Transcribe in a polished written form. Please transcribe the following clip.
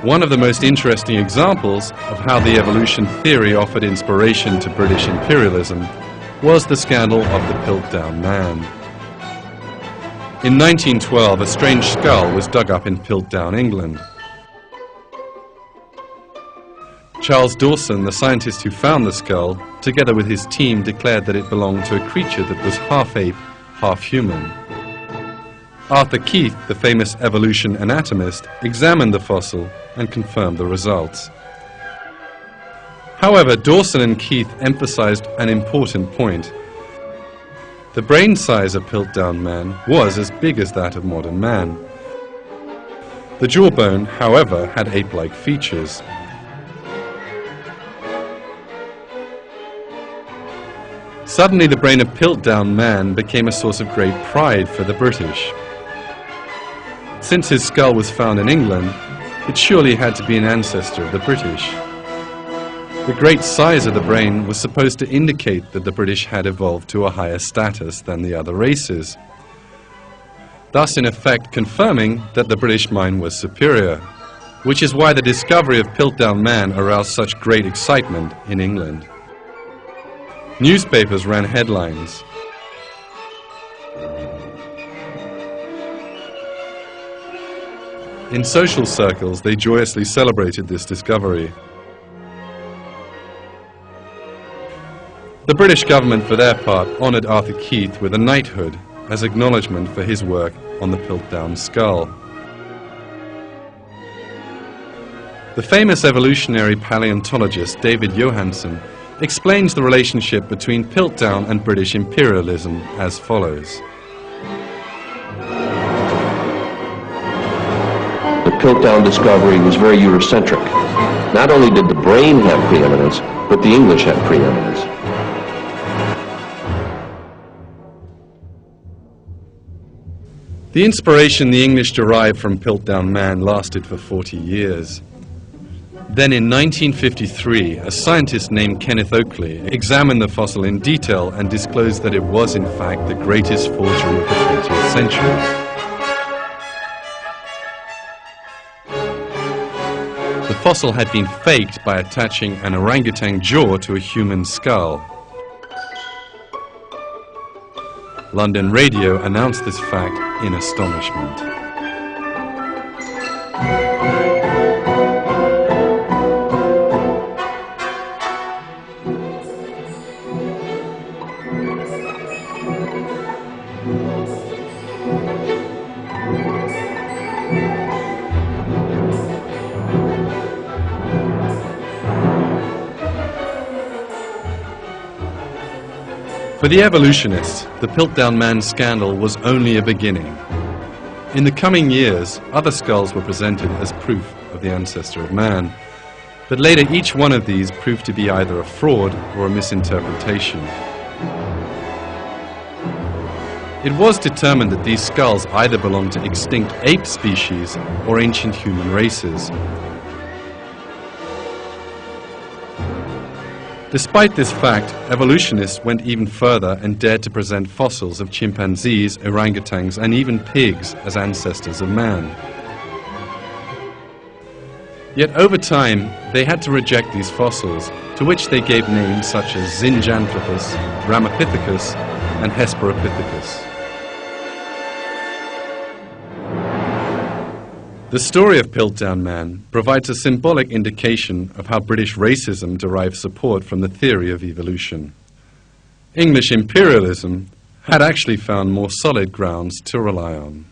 One of the most interesting examples of how the evolution theory offered inspiration to British imperialism was the scandal of the Piltdown man. In 1912, a strange skull was dug up in Piltdown, England. Charles Dawson, the scientist who found the skull, together with his team, declared that it belonged to a creature that was half ape, half human. Arthur Keith, the famous evolution anatomist, examined the fossil and confirmed the results. However, Dawson and Keith emphasized an important point. The brain size of Piltdown man was as big as that of modern man. The jawbone, however, had ape-like features. Suddenly, the brain of Piltdown man became a source of great pride for the British. Since his skull was found in England, it surely had to be an ancestor of the British. The great size of the brain was supposed to indicate that the British had evolved to a higher status than the other races, thus in effect confirming that the British mind was superior, which is why the discovery of Piltdown man aroused such great excitement in England. Newspapers ran headlines. In social circles, they joyously celebrated this discovery. The British government, for their part, honoured Arthur Keith with a knighthood as acknowledgement for his work on the Piltdown skull. The famous evolutionary paleontologist David Johansen explains the relationship between Piltdown and British imperialism as follows. The Piltdown discovery was very Eurocentric. Not only did the brain have preeminence, but the English had preeminence. The inspiration the English derived from Piltdown man lasted for 40 years. Then in 1953, a scientist named Kenneth Oakley examined the fossil in detail and disclosed that it was in fact the greatest forgery of the 20th century. The fossil had been faked by attaching an orangutan jaw to a human skull. London radio announced this fact in astonishment. For the evolutionists, the Piltdown man scandal was only a beginning. In the coming years, other skulls were presented as proof of the ancestor of man, but later each one of these proved to be either a fraud or a misinterpretation. It was determined that these skulls either belonged to extinct ape species or ancient human races. Despite this fact, evolutionists went even further and dared to present fossils of chimpanzees, orangutans, and even pigs as ancestors of man. Yet over time, they had to reject these fossils, to which they gave names such as Zinjanthropus, Ramapithecus, and Hesperopithecus. The story of Piltdown man provides a symbolic indication of how British racism derived support from the theory of evolution. English imperialism had actually found more solid grounds to rely on.